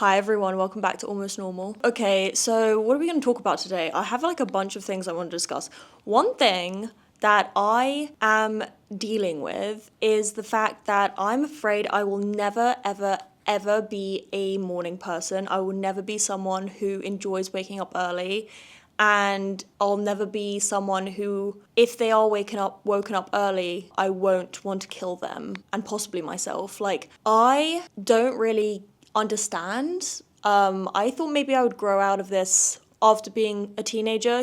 Hi everyone, welcome back to Almost Normal. Okay, so what are we going to talk about today? I have like a bunch of things I want to discuss. One thing that I am dealing with is the fact that I'm afraid I will never, ever be a morning person. I will never be someone who enjoys waking up early. And I'll never be someone who, if they are woken up early, I won't want to kill them and possibly myself. Like, I don't really understand. I thought maybe I would grow out of this after being a teenager,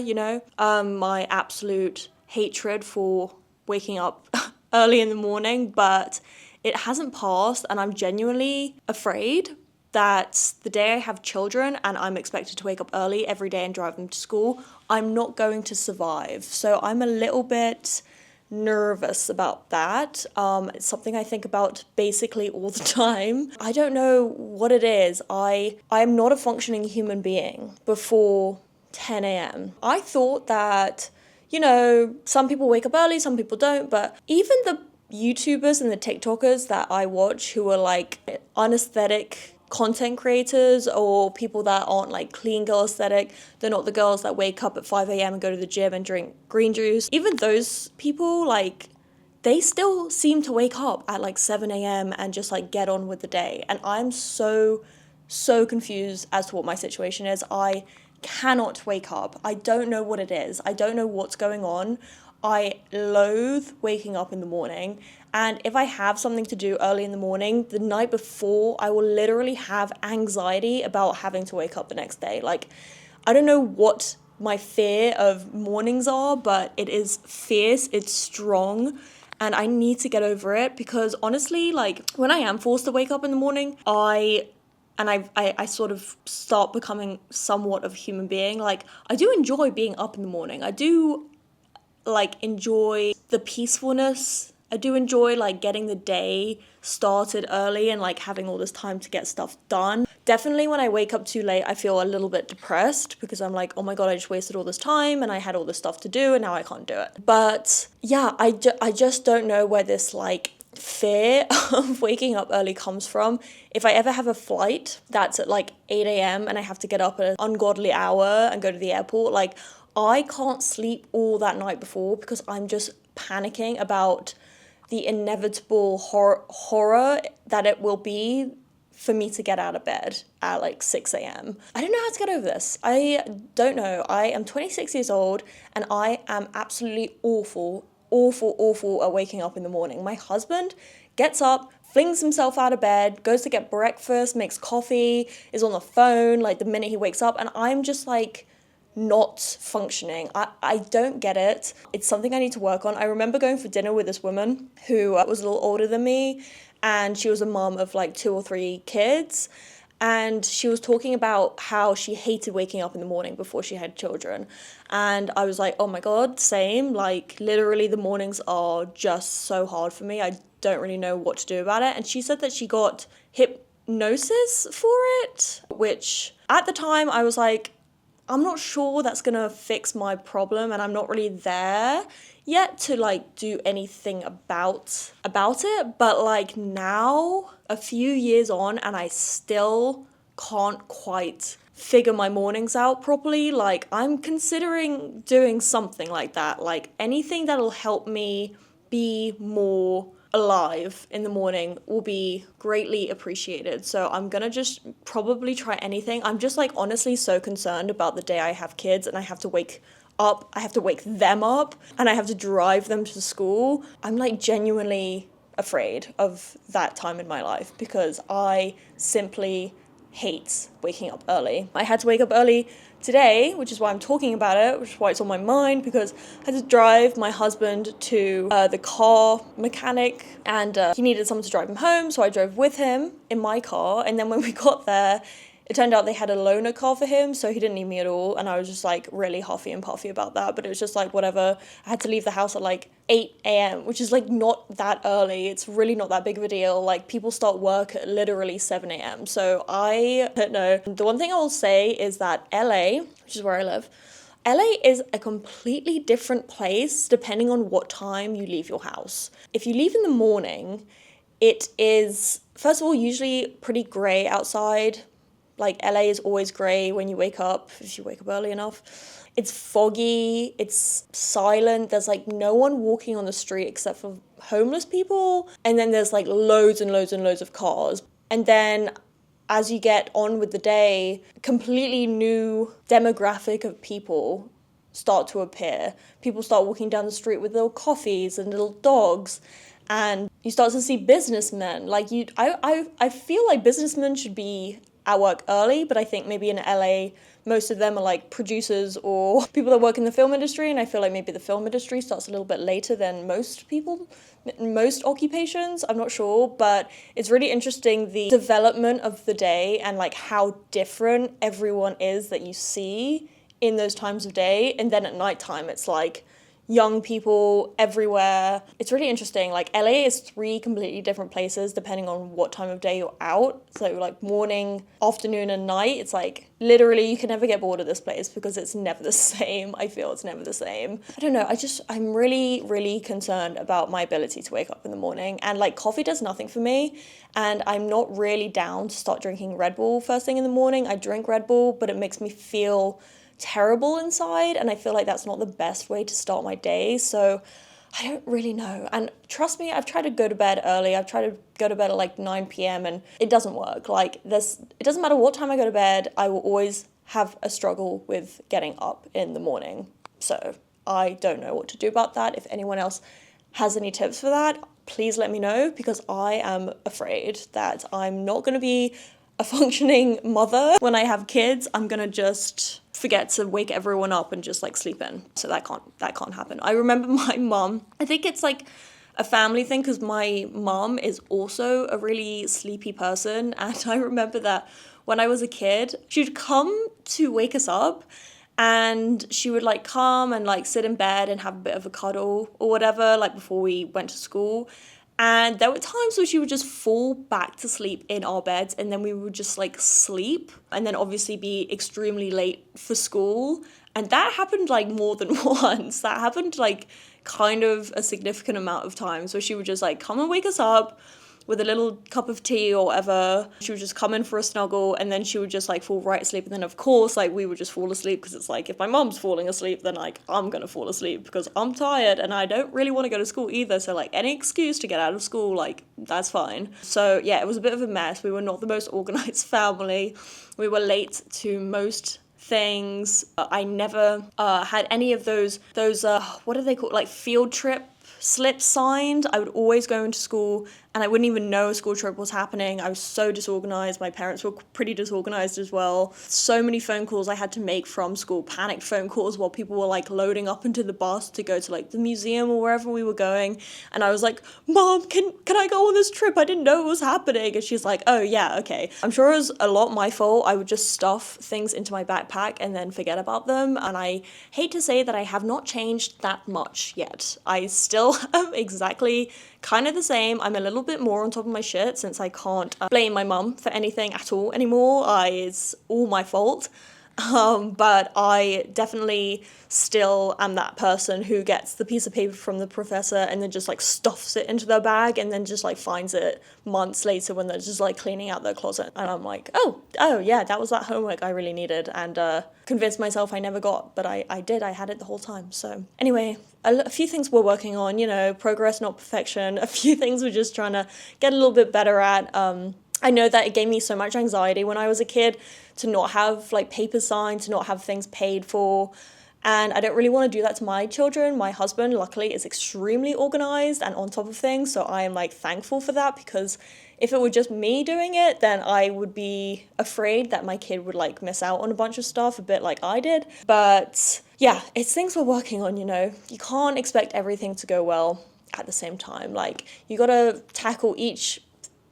my absolute hatred for waking up early in the morning, but it hasn't passed, and I'm genuinely afraid that the day I have children and I'm expected to wake up early every day and drive them to school, I'm not going to survive. So I'm a little bit nervous about that. It's something I think about basically all the time. I don't know what it is. I'm not a functioning human being before 10 a.m. I thought that, some people wake up early, some people don't, but even the YouTubers and the TikTokers that I watch who are like unaesthetic content creators or people that aren't like clean girl aesthetic, they're not the girls that wake up at 5 a.m. and go to the gym and drink green juice. Even those people, like, they still seem to wake up at like 7 a.m. and just like get on with the day. And I'm so confused as to what my situation is. I cannot wake up. I don't know what it is. I don't know what's going on. I loathe waking up in the morning, and if I have something to do early in the morning, the night before, I will literally have anxiety about having to wake up the next day. Like, I don't know what my fear of mornings are, but it is fierce, it's strong, and I need to get over it because honestly, like, when I am forced to wake up in the morning, I sort of start becoming somewhat of a human being. Like, I do enjoy being up in the morning. I do enjoy the peacefulness. I do enjoy getting the day started early and having all this time to get stuff done. Definitely when I wake up too late, I feel a little bit depressed because I'm like, oh my god, I just wasted all this time and I had all this stuff to do and now I can't do it. But yeah, I just don't know where this fear of waking up early comes from. If I ever have a flight that's at 8 a.m. and I have to get up at an ungodly hour and go to the airport, I can't sleep all that night before because I'm just panicking about the inevitable horror that it will be for me to get out of bed at 6 a.m. I don't know how to get over this. I don't know. I am 26 years old and I am absolutely awful at waking up in the morning. My husband gets up, flings himself out of bed, goes to get breakfast, makes coffee, is on the phone the minute he wakes up, and I'm just not functioning. I don't get it. It's something I need to work on. I remember going for dinner with this woman who was a little older than me, and she was a mom of 2 or 3 kids, and she was talking about how she hated waking up in the morning before she had children. And I was like, oh my god, same. Literally the mornings are just so hard for me. I don't really know what to do about it. And she said that she got hypnosis for it, which at the time I was like, I'm not sure that's gonna fix my problem, and I'm not really there yet to do anything about it. But now, a few years on, and I still can't quite figure my mornings out properly. I'm considering doing something like that, anything that'll help me be more alive in the morning will be greatly appreciated. So I'm gonna just probably try anything. I'm just honestly so concerned about the day I have kids and I have to wake up, I have to wake them up, and I have to drive them to school. I'm genuinely afraid of that time in my life because I simply hate waking up early. I had to wake up early today, which is why I'm talking about it, which is why it's on my mind, because I had to drive my husband to the car mechanic, and he needed someone to drive him home, so I drove with him in my car, and then when we got there, it turned out they had a loaner car for him, so he didn't need me at all, and I was just really huffy and puffy about that, but it was just whatever. I had to leave the house at 8 a.m., which is not that early. It's really not that big of a deal. People start work at literally 7 a.m., so I don't know. The one thing I will say is that LA, which is where I live, LA is a completely different place depending on what time you leave your house. If you leave in the morning, it is, first of all, usually pretty grey outside. Like LA is always grey when you wake up, if you wake up early enough. It's foggy, it's silent, there's like no one walking on the street except for homeless people. And then there's like loads and loads and loads of cars. And then as you get on with the day, completely new demographic of people start to appear. People start walking down the street with little coffees and little dogs, and you start to see businessmen. Like I feel like businessmen should be at work early, but I think maybe in LA most of them are like producers or people that work in the film industry, and I feel like maybe the film industry starts a little bit later than most occupations. I'm not sure, but it's really interesting the development of the day and like how different everyone is that you see in those times of day. And then at nighttime it's like young people everywhere. It's really interesting. Like LA is 3 completely different places depending on what time of day you're out. So like morning, afternoon and night, it's like literally you can never get bored of this place because it's never the same. I feel it's never the same. I don't know. I'm really, really concerned about my ability to wake up in the morning, and like coffee does nothing for me. And I'm not really down to start drinking Red Bull first thing in the morning. I drink Red Bull, but it makes me feel terrible inside, and I feel like that's not the best way to start my day. So I don't really know. And trust me, I've tried to go to bed early. I've tried to go to bed at like 9 p.m. and it doesn't work. Like it doesn't matter what time I go to bed, I will always have a struggle with getting up in the morning. So I don't know what to do about that. If anyone else has any tips for that, please let me know, because I am afraid that I'm not going to be a functioning mother when I have kids. I'm gonna just forget to wake everyone up and just like sleep in. So that can't happen. I remember my mum, I think it's like a family thing because my mum is also a really sleepy person, and I remember that when I was a kid, she'd come to wake us up and she would like come and like sit in bed and have a bit of a cuddle or whatever, like before we went to school. And there were times where she would just fall back to sleep in our beds, and then we would just like sleep and then obviously be extremely late for school. And that happened like more than once. That happened like kind of a significant amount of times where she would just like come and wake us up with a little cup of tea or whatever. She would just come in for a snuggle, and then she would just like fall right asleep. And then of course like we would just fall asleep, because it's like if my mom's falling asleep, then like I'm gonna fall asleep because I'm tired and I don't really want to go to school either. So like any excuse to get out of school, like that's fine. So yeah, it was a bit of a mess. We were not the most organized family. We were late to most things. I never had any of those what are they called, like field trip slips signed. I would always go into school and I wouldn't even know a school trip was happening. I was so disorganized. My parents were pretty disorganized as well. So many phone calls I had to make from school, panicked phone calls while people were like loading up into the bus to go to like the museum or wherever we were going. And I was like, Mom, can I go on this trip? I didn't know it was happening. And she's like, oh yeah, okay. I'm sure it was a lot my fault. I would just stuff things into my backpack and then forget about them. And I hate to say that I have not changed that much yet. I still am exactly kind of the same. I'm a little bit more on top of my shit since I can't blame my mum for anything at all anymore. It's all my fault. But I definitely still am that person who gets the piece of paper from the professor and then just like stuffs it into their bag and then just like finds it months later when they're just like cleaning out their closet. And I'm like, oh yeah, that was that homework I really needed, and convinced myself I never got, but I did. I had it the whole time. So anyway, a few things we're working on, progress, not perfection. A few things we're just trying to get a little bit better at. I know that it gave me so much anxiety when I was a kid to not have like papers signed, to not have things paid for. And I don't really want to do that to my children. My husband, luckily, is extremely organized and on top of things. So I am like thankful for that, because if it were just me doing it, then I would be afraid that my kid would like miss out on a bunch of stuff, a bit like I did. But yeah, it's things we're working on, You can't expect everything to go well at the same time. Like you got to tackle each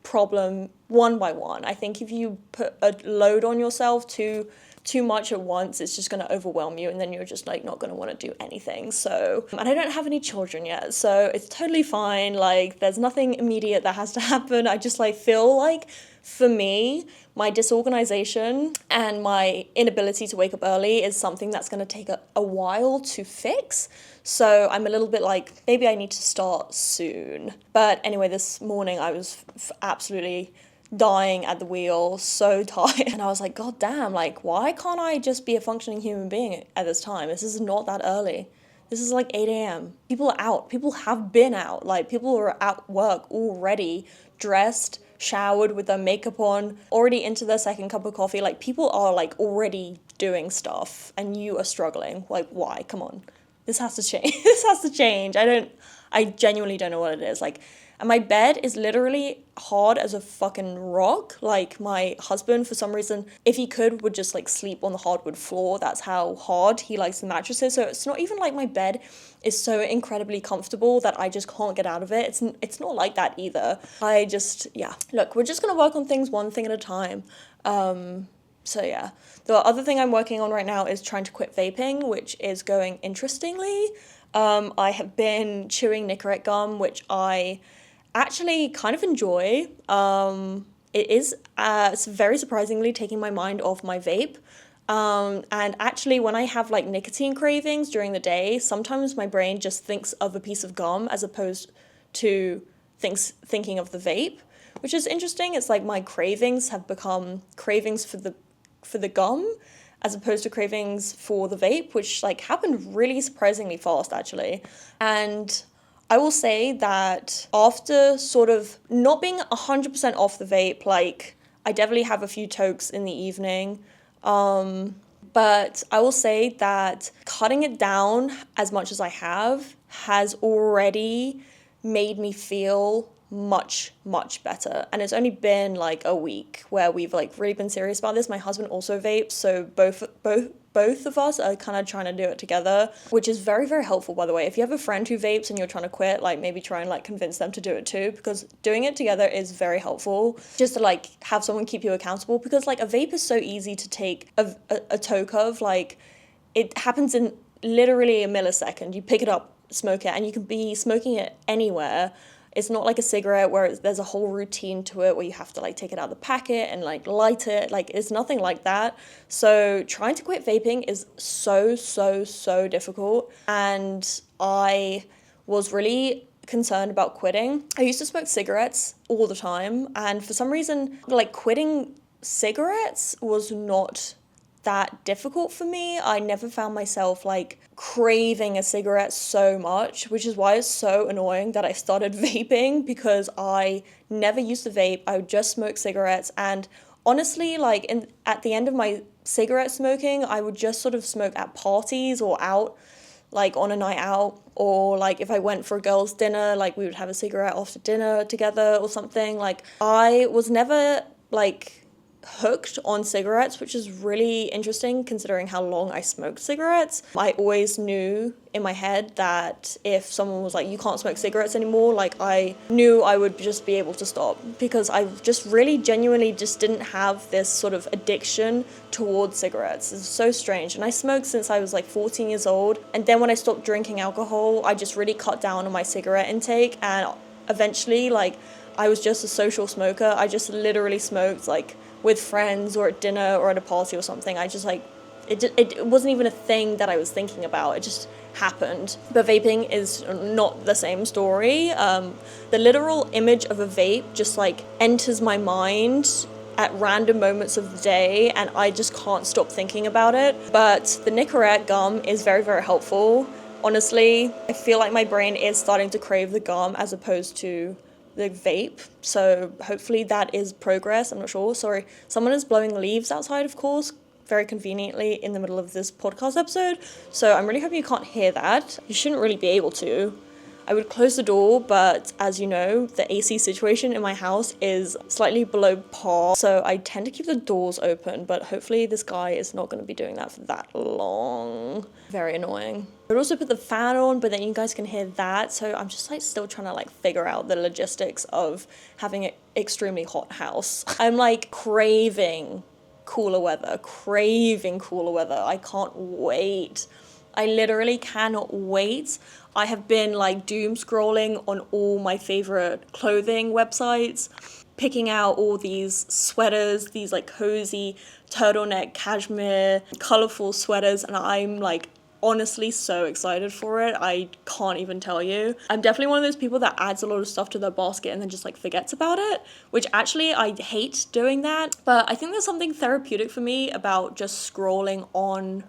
problem one by one. I think if you put a load on yourself too much at once, it's just going to overwhelm you, and then you're just like not going to want to do anything. So, and I don't have any children yet, so it's totally fine. Like there's nothing immediate that has to happen. I just like feel like for me, my disorganization and my inability to wake up early is something that's going to take a while to fix. So I'm a little bit like, maybe I need to start soon. But anyway, this morning I was absolutely dying at the wheel, so tired. And I was like, God damn, like, why can't I just be a functioning human being at this time? This is not that early. This is like 8 a.m. People are out. People have been out. Like, people are at work already, dressed, showered with their makeup on, already into their second cup of coffee. Like, people are like already doing stuff and you are struggling. Like, why? Come on. This has to change. This has to change. I genuinely don't know what it is. Like, and my bed is literally hard as a fucking rock. Like, my husband, for some reason, if he could, would just like sleep on the hardwood floor. That's how hard he likes the mattresses. So it's not even like my bed is so incredibly comfortable that I just can't get out of it. It's not like that either. Yeah. Look, we're just gonna work on things one thing at a time. So yeah. The other thing I'm working on right now is trying to quit vaping, which is going interestingly. I have been chewing Nicorette gum, which I actually kind of enjoy. It is it's very surprisingly taking my mind off my vape. And actually when I have like nicotine cravings during the day, sometimes my brain just thinks of a piece of gum as opposed to thinking of the vape, which is interesting. It's like my cravings have become cravings for the gum as opposed to cravings for the vape, which like happened really surprisingly fast actually. And I will say that after sort of not being 100% off the vape, like I definitely have a few tokes in the evening, but I will say that cutting it down as much as I have has already made me feel much better. And it's only been like a week where we've like really been serious about this. My husband also vapes, so both of us are kind of trying to do it together, which is very helpful, by the way. If you have a friend who vapes and you're trying to quit, like maybe try and like convince them to do it too, because doing it together is very helpful, just to like have someone keep you accountable, because like a vape is so easy to take a toke of. Like, it happens in literally a millisecond. You pick it up, smoke it, and you can be smoking it anywhere. It's not like a cigarette where there's a whole routine to it where you have to like take it out of the packet and like light it. Like, it's nothing like that. So trying to quit vaping is so difficult. And I was really concerned about quitting. I used to smoke cigarettes all the time. And for some reason, like, quitting cigarettes was not that difficult for me. I never found myself like craving a cigarette so much, which is why it's so annoying that I started vaping, because I never used to vape. I would just smoke cigarettes, and honestly, like at the end of my cigarette smoking, I would just sort of smoke at parties or out, like on a night out, or like if I went for a girls' dinner, like we would have a cigarette after dinner together or something. Like, I was never like hooked on cigarettes, which is really interesting considering how long I smoked cigarettes. I always knew in my head that if someone was like, you can't smoke cigarettes anymore, like I knew I would just be able to stop, because I just really genuinely just didn't have this sort of addiction towards cigarettes. It's so strange. And I smoked since I was like 14 years old, and then when I stopped drinking alcohol, I just really cut down on my cigarette intake, and eventually like I was just a social smoker. I just literally smoked like with friends or at dinner or at a party or something. I just like, it wasn't even a thing that I was thinking about. It just happened. But vaping is not the same story. The literal image of a vape just like enters my mind at random moments of the day, and I just can't stop thinking about it. But the Nicorette gum is very helpful. Honestly, I feel like my brain is starting to crave the gum as opposed to the vape, so hopefully that is progress. I'm not sure. Sorry, someone is blowing leaves outside, of course, very conveniently in the middle of this podcast episode, so I'm really hoping you can't hear that. You shouldn't really be able to. I would close the door, but as you know, the AC situation in my house is slightly below par, so I tend to keep the doors open, but hopefully this guy is not going to be doing that for that long. Very annoying. I would also put the fan on, but then you guys can hear that, so I'm just like still trying to like figure out the logistics of having an extremely hot house. I'm like craving cooler weather. I can't wait. I literally cannot wait. I have been like doom scrolling on all my favorite clothing websites, picking out all these sweaters, these like cozy turtleneck cashmere colorful sweaters, and I'm like honestly so excited for it. I can't even tell you. I'm definitely one of those people that adds a lot of stuff to their basket and then just like forgets about it, which actually I hate doing that. But I think there's something therapeutic for me about just scrolling on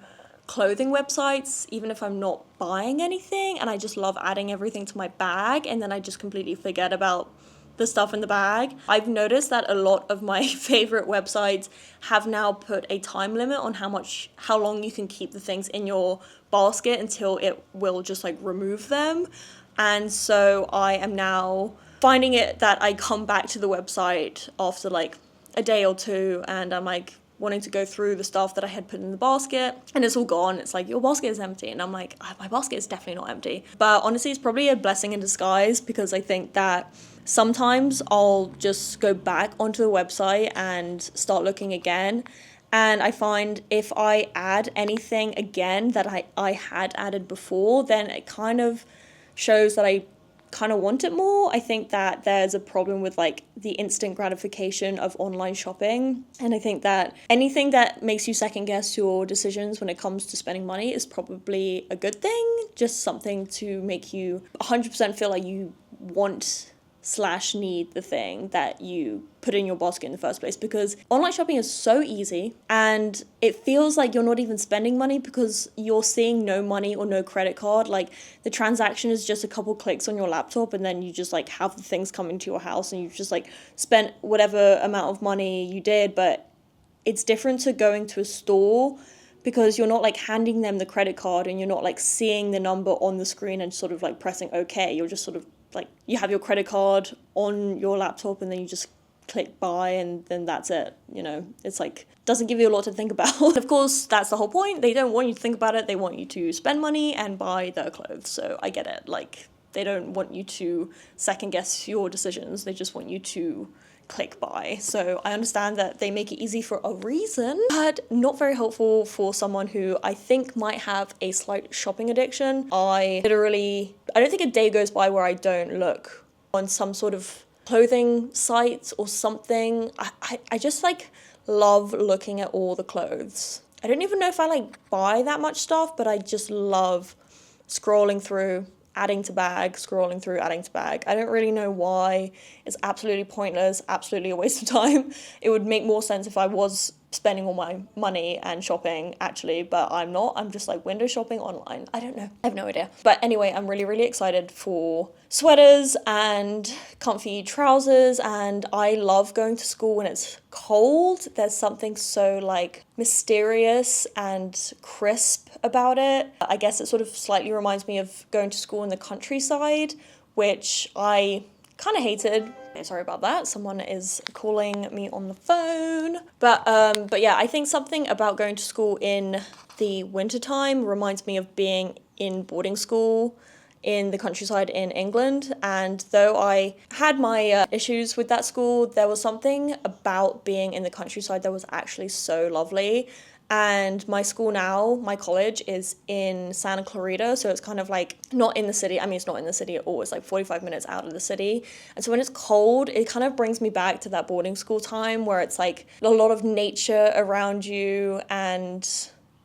clothing websites, even if I'm not buying anything, and I just love adding everything to my bag, and then I just completely forget about the stuff in the bag. I've noticed that a lot of my favorite websites have now put a time limit on how long you can keep the things in your basket until it will just like remove them. And so I am now finding it that I come back to the website after like a day or two, and I'm like wanting to go through the stuff that I had put in the basket, and it's all gone. It's like, your basket is empty, and I'm like, my basket is definitely not empty. But honestly, it's probably a blessing in disguise, because I think that sometimes I'll just go back onto the website and start looking again, and I find if I add anything again that I had added before, then it kind of shows that I kind of want it more. I think that there's a problem with like the instant gratification of online shopping, and I think that anything that makes you second guess your decisions when it comes to spending money is probably a good thing. Just something to make you 100% feel like you want / need the thing that you put in your basket in the first place, because online shopping is so easy and it feels like you're not even spending money because you're seeing no money or no credit card. Like, the transaction is just a couple clicks on your laptop, and then you just like have the things come into your house, and you've just like spent whatever amount of money you did. But it's different to going to a store, because you're not like handing them the credit card and you're not like seeing the number on the screen and sort of like pressing okay. You're just sort of like, you have your credit card on your laptop and then you just click buy, and then that's it. You know, it's like, doesn't give you a lot to think about. Of course, that's the whole point. They don't want you to think about it. They want you to spend money and buy their clothes. So I get it. Like, they don't want you to second guess your decisions. They just want you to click buy. So I understand that they make it easy for a reason, but not very helpful for someone who I think might have a slight shopping addiction. I don't think a day goes by where I don't look on some sort of clothing sites or something. I just like love looking at all the clothes. I don't even know if I like buy that much stuff, but I just love scrolling through, adding to bag, scrolling through, adding to bag. I don't really know why. It's absolutely pointless, absolutely a waste of time. It would make more sense if I was spending all my money and shopping actually, but I'm not. I'm just like window shopping online. I don't know. I have no idea. But anyway, I'm really, really excited for sweaters and comfy trousers, and I love going to school when it's cold. There's something so like mysterious and crisp about it. I guess it sort of slightly reminds me of going to school in the countryside, which I kind of hated. Sorry about that. Someone is calling me on the phone. But yeah, I think something about going to school in the wintertime reminds me of being in boarding school in the countryside in England. And though I had my issues with that school, there was something about being in the countryside that was actually so lovely. And my school now, my college, is in Santa Clarita, so it's kind of like not in the city. I mean, it's not in the city at all. It's like 45 minutes out of the city. And so when it's cold, it kind of brings me back to that boarding school time where it's like a lot of nature around you and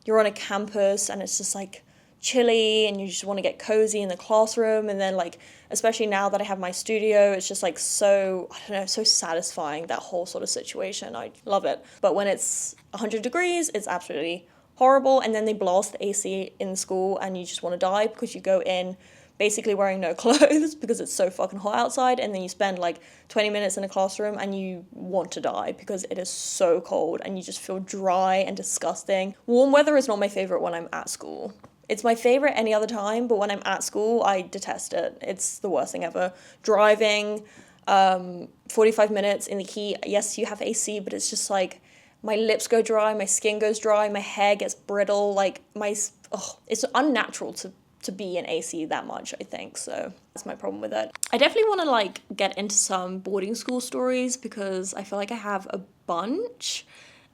you're on a campus and it's just like chilly and you just want to get cozy in the classroom. And then like, especially now that I have my studio, it's just like so, I don't know, so satisfying, that whole sort of situation. I love it. But when it's 100 degrees, it's absolutely horrible. And then they blast the AC in school and you just want to die, because you go in basically wearing no clothes because it's so fucking hot outside, and then you spend like 20 minutes in a classroom and you want to die because it is so cold and you just feel dry and disgusting. Warm weather is not my favorite when I'm at school. It's my favorite any other time, but when I'm at school, I detest it. It's the worst thing ever. Driving 45 minutes in the heat, yes, you have AC, but it's just like my lips go dry, my skin goes dry, my hair gets brittle, like it's unnatural to be in AC that much, I think. So that's my problem with it. I definitely want to like get into some boarding school stories because I feel like I have a bunch,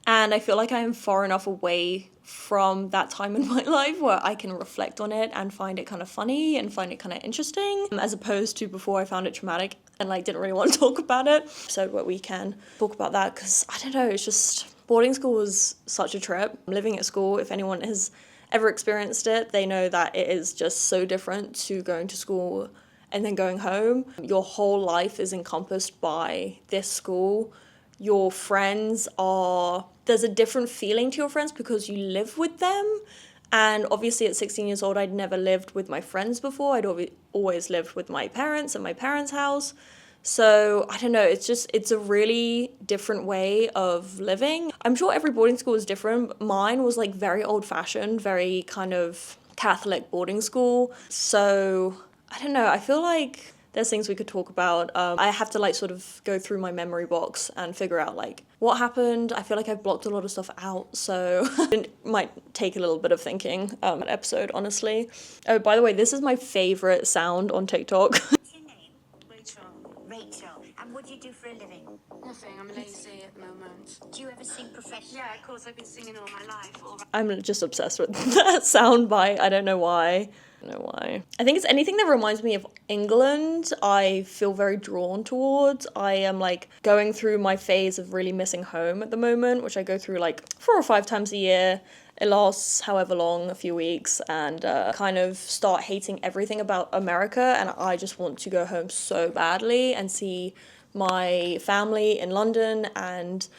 and I feel like I am far enough away from that time in my life where I can reflect on it and find it kind of funny and find it kind of interesting, as opposed to before I found it traumatic and like didn't really want to talk about it. So where we can talk about that, because I don't know, it's just, boarding school was such a trip. Living at school, if anyone has ever experienced it, they know that it is just so different to going to school and then going home. Your whole life is encompassed by this school. Your friends are, there's a different feeling to your friends because you live with them. And obviously at 16 years old, I'd never lived with my friends before. I'd always lived with my parents in my parents' house. So I don't know, it's a really different way of living. I'm sure every boarding school is different, but mine was like very old fashioned, very kind of Catholic boarding school. So I don't know, I feel like there's things we could talk about. I have to like sort of go through my memory box and figure out like what happened. I feel like I've blocked a lot of stuff out, so it might take a little bit of thinking an episode, honestly. Oh, by the way, this is my favorite sound on TikTok. Rachel, and what do you do for a living? Nothing, I'm lazy at the moment. Do you ever sing professionally? Yeah, of course, I've been singing all my life. I'm just obsessed with that sound bite. I don't know why. I think it's anything that reminds me of England, I feel very drawn towards. I am like going through my phase of really missing home at the moment, which I go through like 4 or 5 times a year. It lasts however long, a few weeks, and kind of start hating everything about America, and I just want to go home so badly and see my family in London and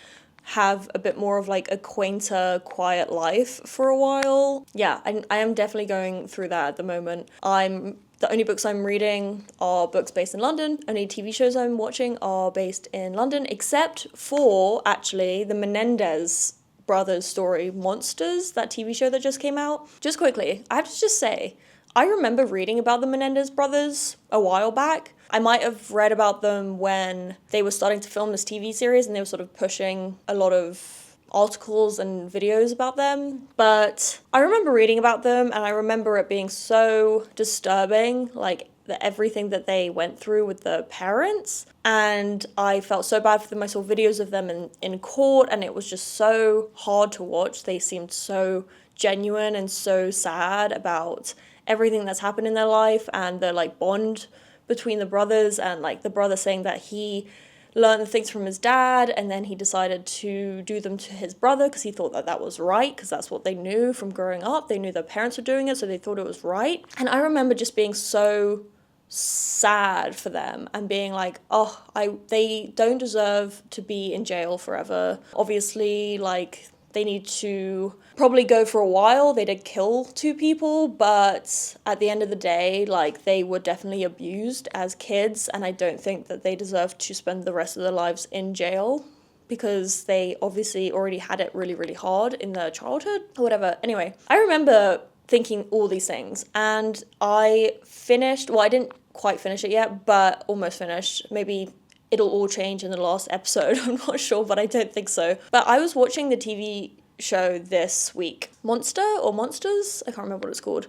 have a bit more of like a quainter, quiet life for a while. Yeah, I am definitely going through that at the moment. The only books I'm reading are books based in London. Only TV shows I'm watching are based in London, except for actually the Menendez brothers story, Monsters, that TV show that just came out. Just quickly, I have to just say, I remember reading about the Menendez brothers a while back. I might have read about them when they were starting to film this TV series and they were sort of pushing a lot of articles and videos about them. But I remember reading about them and I remember it being so disturbing, like everything that they went through with the parents. And I felt so bad for them. I saw videos of them in court and it was just so hard to watch. They seemed so genuine and so sad about everything that's happened in their life and the like bond between the brothers, and like the brother saying that he learned the things from his dad and then he decided to do them to his brother because he thought that that was right, because that's what they knew from growing up. They knew their parents were doing it, so they thought it was right. And I remember just being so sad for them and being like, they don't deserve to be in jail forever. Obviously, like, they need to probably go for a while. They did kill 2 people, but at the end of the day, like, they were definitely abused as kids, and I don't think that they deserve to spend the rest of their lives in jail because they obviously already had it really, really hard in their childhood or whatever. Anyway, I remember thinking all these things, and I didn't quite finish it yet, but almost finished. Maybe it'll all change in the last episode, I'm not sure, but I don't think so. But I was watching the TV show this week, Monsters, I can't remember what it's called,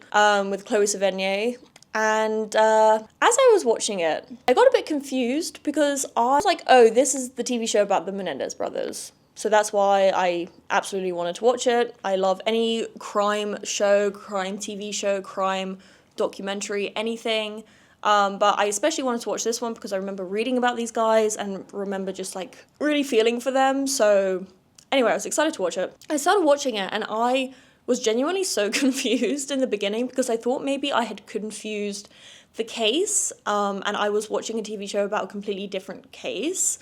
with Chloe Sevigny. And as I was watching it, I got a bit confused because I was like, oh, this is the TV show about the Menendez brothers. So that's why I absolutely wanted to watch it. I love any crime show, crime TV show, crime documentary, anything. But I especially wanted to watch this one because I remember reading about these guys and remember just like really feeling for them. So anyway, I was excited to watch it. I started watching it and I was genuinely so confused in the beginning because I thought maybe I had confused the case, and I was watching a TV show about a completely different case.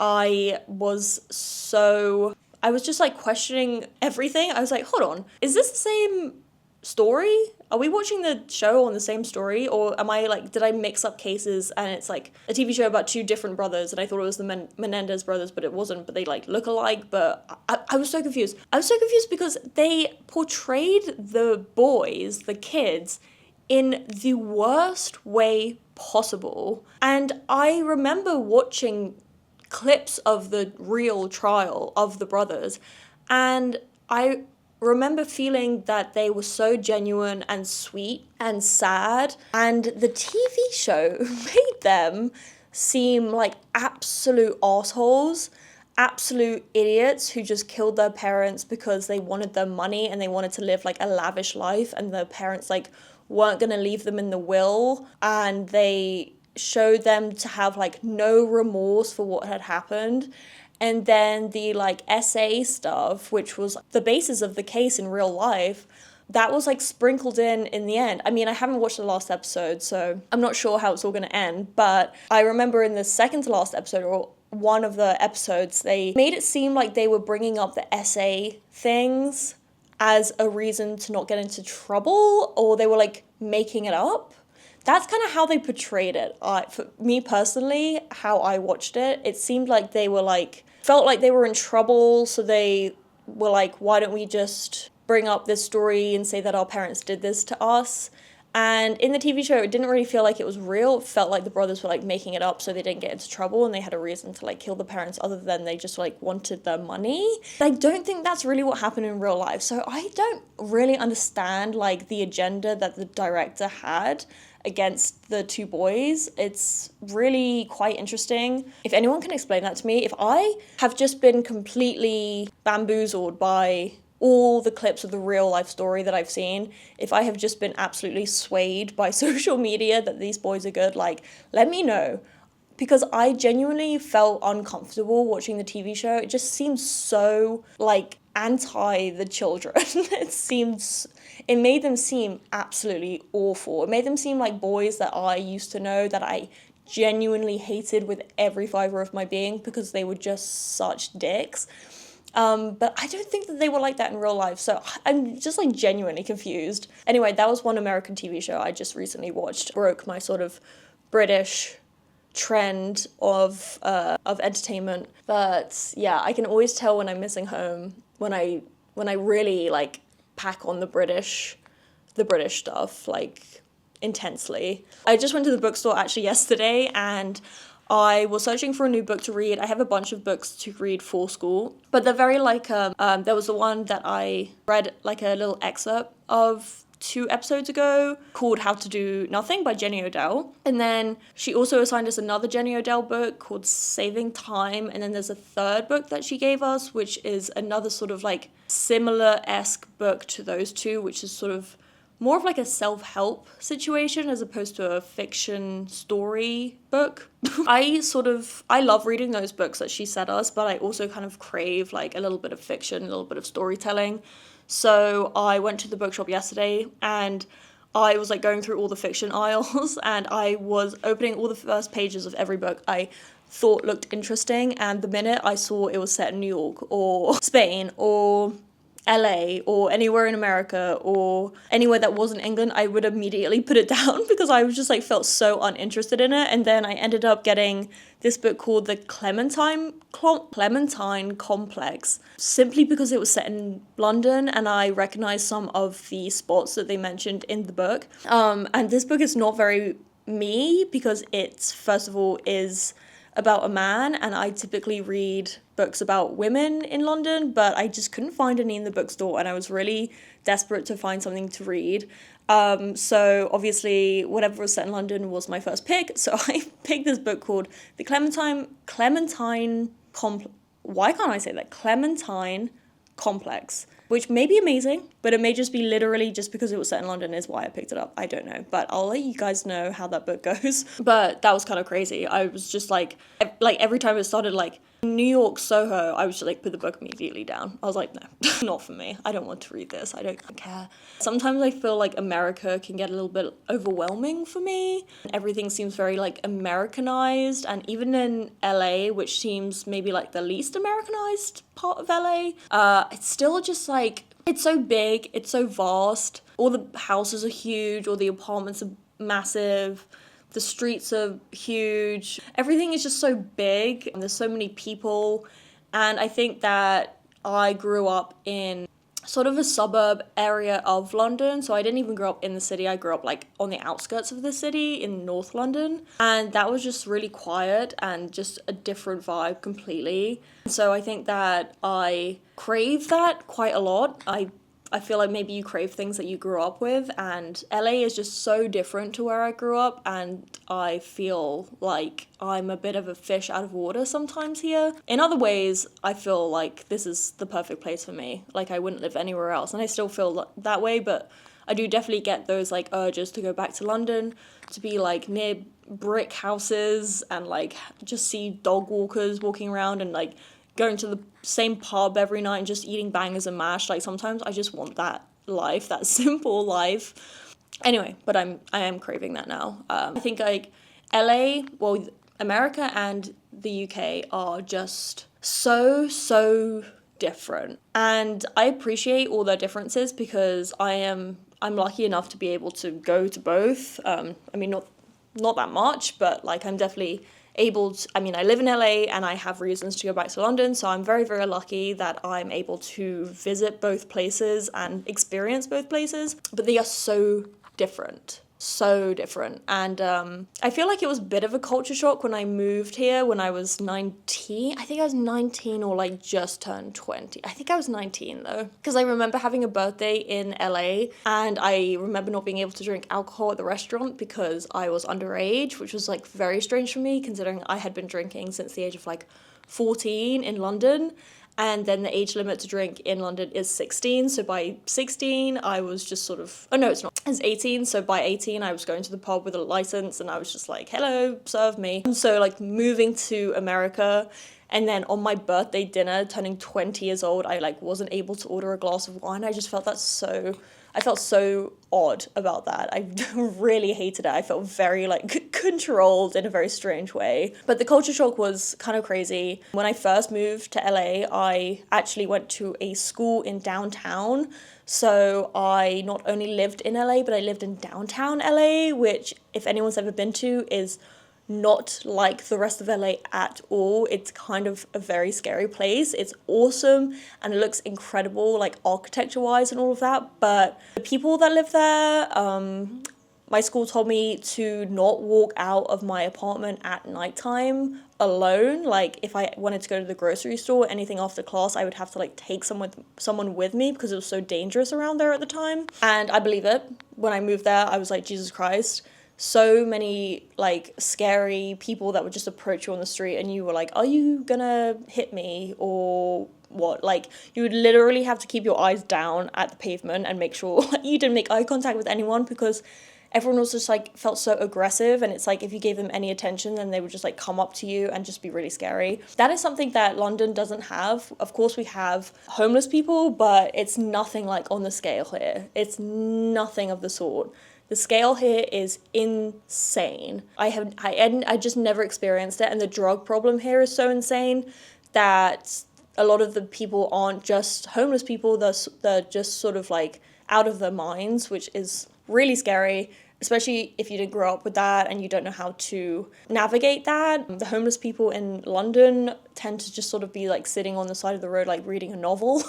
I was just like questioning everything. I was like, hold on, is this the same story? Are we watching the show on the same story, or am I like, did I mix up cases and it's like a TV show about 2 different brothers and I thought it was the Menendez brothers, but it wasn't, but they like look alike. But I was so confused. I was so confused because they portrayed the boys, the kids, in the worst way possible. And I remember watching clips of the real trial of the brothers, and I remember feeling that they were so genuine and sweet and sad, and the TV show made them seem like absolute assholes, absolute idiots who just killed their parents because they wanted their money and they wanted to live like a lavish life, and their parents like weren't gonna leave them in the will, and they showed them to have like no remorse for what had happened. And then the like SA stuff, which was the basis of the case in real life, that was like sprinkled in the end. I mean, I haven't watched the last episode, so I'm not sure how it's all going to end, but I remember in the second to last episode, or one of the episodes, they made it seem like they were bringing up the essay things as a reason to not get into trouble, or they were like making it up. That's kind of how they portrayed it. For me personally, how I watched it, it seemed like they were like, felt like they were in trouble, so they were like, why don't we just bring up this story and say that our parents did this to us? And in the TV show, it didn't really feel like it was real. It felt like the brothers were like making it up so they didn't get into trouble, and they had a reason to like kill the parents other than they just like wanted their money. I don't think that's really what happened in real life. So I don't really understand like the agenda that the director had against the two boys. It's really quite interesting. If anyone can explain that to me, if I have just been completely bamboozled by all the clips of the real life story that I've seen, if I have just been absolutely swayed by social media that these boys are good, like, let me know. Because I genuinely felt uncomfortable watching the TV show. It just seems so, like, anti the children. It made them seem absolutely awful. It made them seem like boys that I used to know that I genuinely hated with every fiber of my being because they were just such dicks. But I don't think that they were like that in real life, so I'm just like genuinely confused. Anyway, that was one American TV show I just recently watched. Broke my sort of British trend of entertainment. But yeah, I can always tell when I'm missing home, when I really like pack on the British stuff like intensely. I just went to the bookstore actually yesterday, and I was searching for a new book to read. I have a bunch of books to read for school, but they're very like, there was the one that I read like a little excerpt of 2 episodes ago called How to Do Nothing by Jenny Odell. And then she also assigned us another Jenny Odell book called Saving Time. And then there's a third book that she gave us, which is another sort of like similar-esque book to those two, which is sort of more of like a self-help situation as opposed to a fiction story book. I love reading those books that she sent us, but I also kind of crave like a little bit of fiction, a little bit of storytelling. So I went to the bookshop yesterday and I was like going through all the fiction aisles and I was opening all the first pages of every book I thought looked interesting, and the minute I saw it was set in New York or Spain or LA or anywhere in America or anywhere that wasn't England, I would immediately put it down because I was just like felt so uninterested in it. And then I ended up getting this book called The Clementine Complex, simply because it was set in London and I recognized some of the spots that they mentioned in the book. And this book is not very me because it's, first of all, is about a man, and I typically read books about women in London, but I just couldn't find any in the bookstore, and I was really desperate to find something to read. So obviously whatever was set in London was my first pick, so I picked this book called The Clementine Complex, which may be amazing, but it may just be literally just because it was set in London is why I picked it up. I don't know, but I'll let you guys know how that book goes. But that was kind of crazy. I was just like every time it started like New York, Soho, I was just like put the book immediately down. I was like, no, not for me. I don't want to read this. I don't care. Sometimes I feel like America can get a little bit overwhelming for me. Everything seems very like Americanized, and even in LA, which seems maybe like the least Americanized part of LA, it's still just like, it's so big, it's so vast. All the houses are huge, all the apartments are massive. The streets are huge. Everything is just so big. And there's so many people. And I think that I grew up in sort of a suburb area of London. So I didn't even grow up in the city. I grew up like on the outskirts of the city in North London. And that was just really quiet and just a different vibe completely. So I think that I crave that quite a lot. I feel like maybe you crave things that you grew up with, and LA is just so different to where I grew up, and I feel like I'm a bit of a fish out of water sometimes here. In other ways, I feel like this is the perfect place for me. Like, I wouldn't live anywhere else, and I still feel that way, but I do definitely get those like urges to go back to London, to be like near brick houses and like just see dog walkers walking around and like going to the same pub every night and just eating bangers and mash. Like, sometimes I just want that life, that simple life. Anyway, but I am craving that now. I think like LA, well, America and the UK are just so different. And I appreciate all their differences because I'm lucky enough to be able to go to both. I mean, not that much, but like I'm definitely able to, I mean, I live in LA and I have reasons to go back to London, so I'm very lucky that I'm able to visit both places and experience both places, but they are so different. And I feel like it was a bit of a culture shock when I moved here when I was 19. I think I was 19 or like just turned 20. I think I was 19 though, because I remember having a birthday in LA and I remember not being able to drink alcohol at the restaurant because I was underage, which was like very strange for me considering I had been drinking since the age of like 14 in London. And then the age limit to drink in London is 16. So by 16, I was just sort of, oh no, it's not. It's 18. So by 18, I was going to the pub with a license and I was just like, hello, serve me. And so like moving to America and then on my birthday dinner, turning 20 years old, I like wasn't able to order a glass of wine. I just felt I felt so odd about that. I really hated it. I felt very like controlled in a very strange way. But the culture shock was kind of crazy. When I first moved to LA, I actually went to a school in downtown. So I not only lived in LA, but I lived in downtown LA, which if anyone's ever been to is not like the rest of LA at all. It's kind of a very scary place. It's awesome and it looks incredible, like architecture wise and all of that. But the people that live there, my school told me to not walk out of my apartment at nighttime alone. Like if I wanted to go to the grocery store, anything after class, I would have to like take someone with me because it was so dangerous around there at the time. And I believe it. When I moved there, I was like, Jesus Christ. So many like scary people that would just approach you on the street and you were like, are you gonna hit me or what? Like you would literally have to keep your eyes down at the pavement and make sure you didn't make eye contact with anyone because everyone was just like felt so aggressive, and it's like if you gave them any attention then they would just like come up to you and just be really scary. That is something that London doesn't have. Of course we have homeless people, but it's nothing like on the scale here. It's nothing of the sort. The scale here is insane. I just never experienced it, and the drug problem here is so insane that a lot of the people aren't just homeless people, they're just sort of like out of their minds, which is really scary, especially if you didn't grow up with that and you don't know how to navigate that. The homeless people in London tend to just sort of be like sitting on the side of the road like reading a novel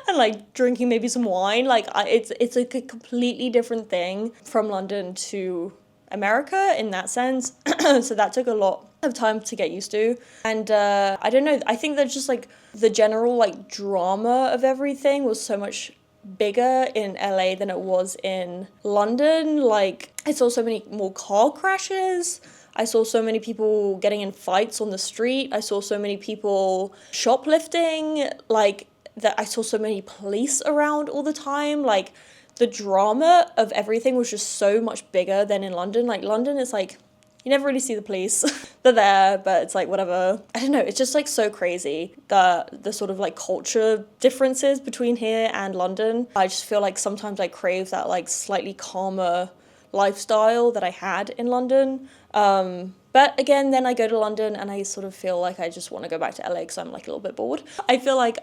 and like drinking maybe some wine. Like it's like a completely different thing from London to America in that sense. So that took a lot of time to get used to. And I don't know, I think that just like the general like drama of everything was so much bigger in LA than it was in London. Like I saw so many more car crashes. I saw so many people getting in fights on the street. I saw so many people shoplifting. Like that, I saw so many police around all the time. Like the drama of everything was just so much bigger than in London. Like London is like, you never really see the police. They're there, but it's like whatever. I don't know, it's just like so crazy, the sort of like culture differences between here and London. I just feel like sometimes I crave that like slightly calmer lifestyle that I had in London. But again, then I go to London and I sort of feel like I just want to go back to LA because I'm like a little bit bored. I feel like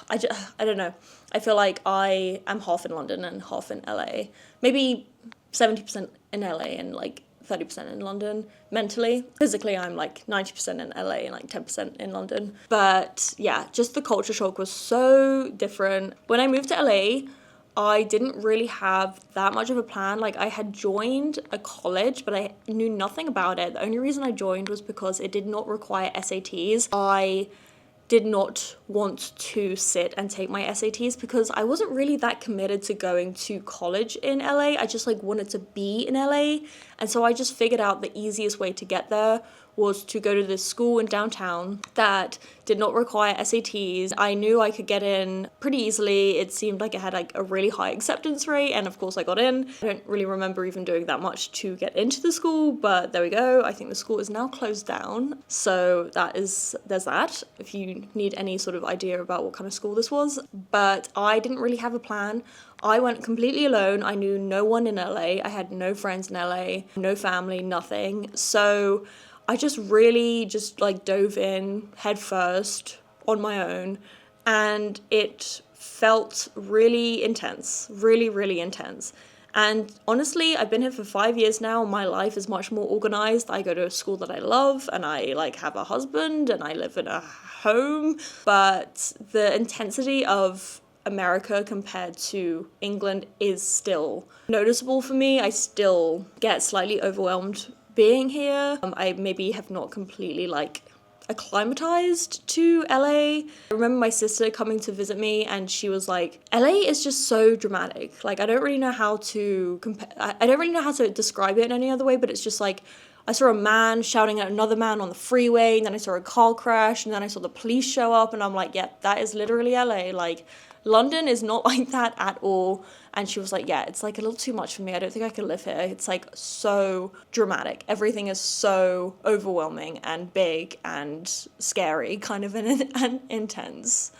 I don't know. I feel like I am half in London and half in LA. Maybe 70% in LA and like 30% in London mentally. Physically, I'm like 90% in LA and like 10% in London. But yeah, just the culture shock was so different. When I moved to LA, I didn't really have that much of a plan. Like I had joined a college, but I knew nothing about it. The only reason I joined was because it did not require SATs. I did not want to sit and take my SATs because I wasn't really that committed to going to college in LA. I just like wanted to be in LA. And so I just figured out the easiest way to get there was to go to this school in downtown that did not require SATs. I knew I could get in pretty easily. It seemed like it had like a really high acceptance rate, and of course I got in. I don't really remember even doing that much to get into the school, but there we go. I think the school is now closed down. So there's that, if you need any sort of idea about what kind of school this was. But I didn't really have a plan. I went completely alone. I knew no one in LA. I had no friends in LA, no family, nothing. So I just really like dove in head first on my own, and it felt really intense, really, really intense. And honestly, I've been here for 5 years now. My life is much more organized. I go to a school that I love, and I like have a husband, and I live in a home. But the intensity of America compared to England is still noticeable for me. I still get slightly overwhelmed being here. I maybe have not completely like acclimatized to LA. I remember my sister coming to visit me, and she was like, LA is just so dramatic. Like, I don't really know how to I don't really know how to describe it in any other way, but it's just like, I saw a man shouting at another man on the freeway, and then I saw a car crash, and then I saw the police show up, and I'm like, yeah, that is literally LA. Like, London is not like that at all. And she was like, yeah, it's like a little too much for me. I don't think I can live here. It's like so dramatic. Everything is so overwhelming and big and scary, kind of and intense.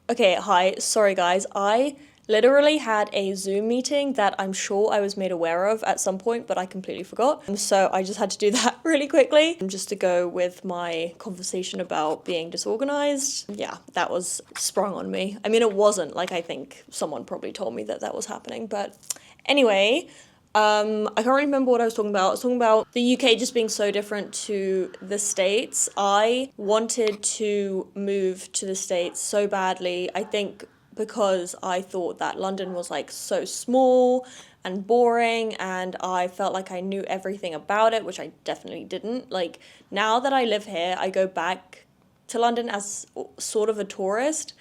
Okay, hi, sorry guys. I literally had a Zoom meeting that I'm sure I was made aware of at some point, but I completely forgot. So I just had to do that really quickly, just to go with my conversation about being disorganized. Yeah, that was sprung on me. I mean, it wasn't, like, I think someone probably told me that was happening, but anyway, I can't remember what I was talking about. I was talking about the UK just being so different to the States. I wanted to move to the States so badly. I think because I thought that London was like so small and boring, and I felt like I knew everything about it, which I definitely didn't. Like, now that I live here, I go back to London as sort of a tourist,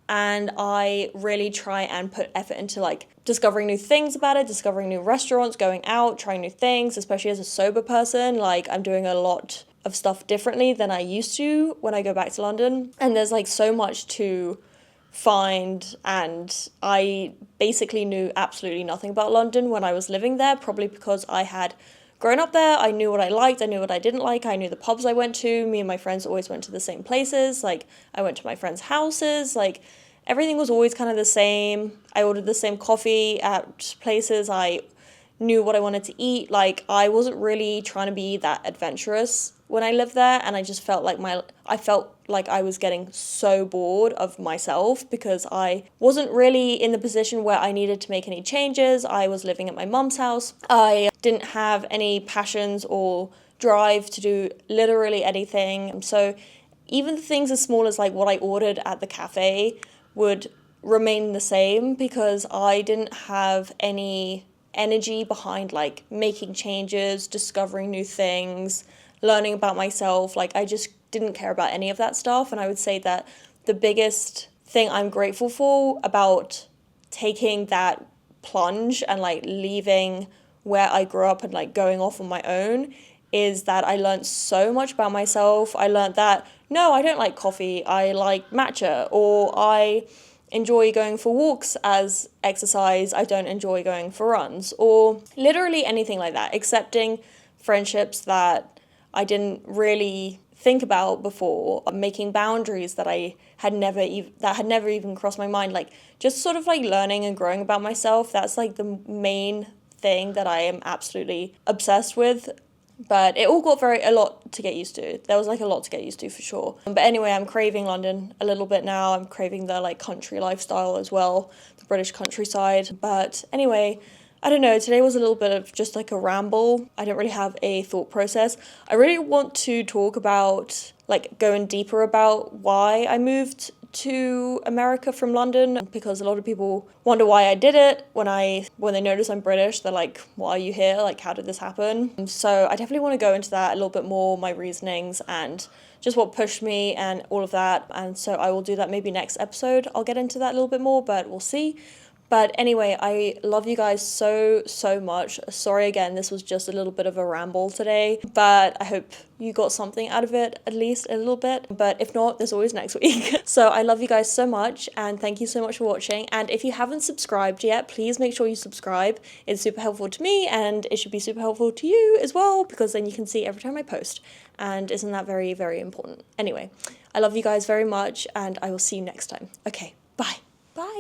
and I really try and put effort into like discovering new things about it, discovering new restaurants, going out, trying new things, especially as a sober person. Like, I'm doing a lot of stuff differently than I used to when I go back to London, and there's like so much to find, and I basically knew absolutely nothing about London when I was living there, probably because I had grown up there. I knew what I liked, I knew what I didn't like, I knew the pubs I went to. Me and my friends always went to the same places. Like, I went to my friends' houses. Like, everything was always kind of the same. I ordered the same coffee at places. I knew what I wanted to eat. Like, I wasn't really trying to be that adventurous when I lived there, and I just felt like I was getting so bored of myself because I wasn't really in the position where I needed to make any changes. I was living at my mum's house. I didn't have any passions or drive to do literally anything. So even the things as small as like what I ordered at the cafe would remain the same because I didn't have any energy behind like making changes, discovering new things, learning about myself. Like, I just didn't care about any of that stuff. And I would say that the biggest thing I'm grateful for about taking that plunge and like leaving where I grew up and like going off on my own is that I learned so much about myself. I learned that, no, I don't like coffee, I like matcha, or I enjoy going for walks as exercise, I don't enjoy going for runs, or literally anything like that. Accepting friendships that I didn't really think about before, making boundaries that had never even crossed my mind. Like, just sort of like learning and growing about myself. That's like the main thing that I am absolutely obsessed with. But it all got a lot to get used to. There was like a lot to get used to for sure. But anyway, I'm craving London a little bit now. I'm craving the like country lifestyle as well, the British countryside. But anyway, I don't know, today was a little bit of just like a ramble. I don't really have a thought process. I really want to talk about, like, going deeper about why I moved to America from London, because a lot of people wonder why I did it. When they notice I'm British, they're like, why are you here? Like, how did this happen? So I definitely want to go into that a little bit more, my reasonings and just what pushed me and all of that. And so I will do that maybe next episode. I'll get into that a little bit more, but we'll see. But anyway, I love you guys so, so much. Sorry again, this was just a little bit of a ramble today, but I hope you got something out of it, at least a little bit. But if not, there's always next week. So I love you guys so much, and thank you so much for watching. And if you haven't subscribed yet, please make sure you subscribe. It's super helpful to me, and it should be super helpful to you as well, because then you can see every time I post. And isn't that very, very important? Anyway, I love you guys very much, and I will see you next time. Okay,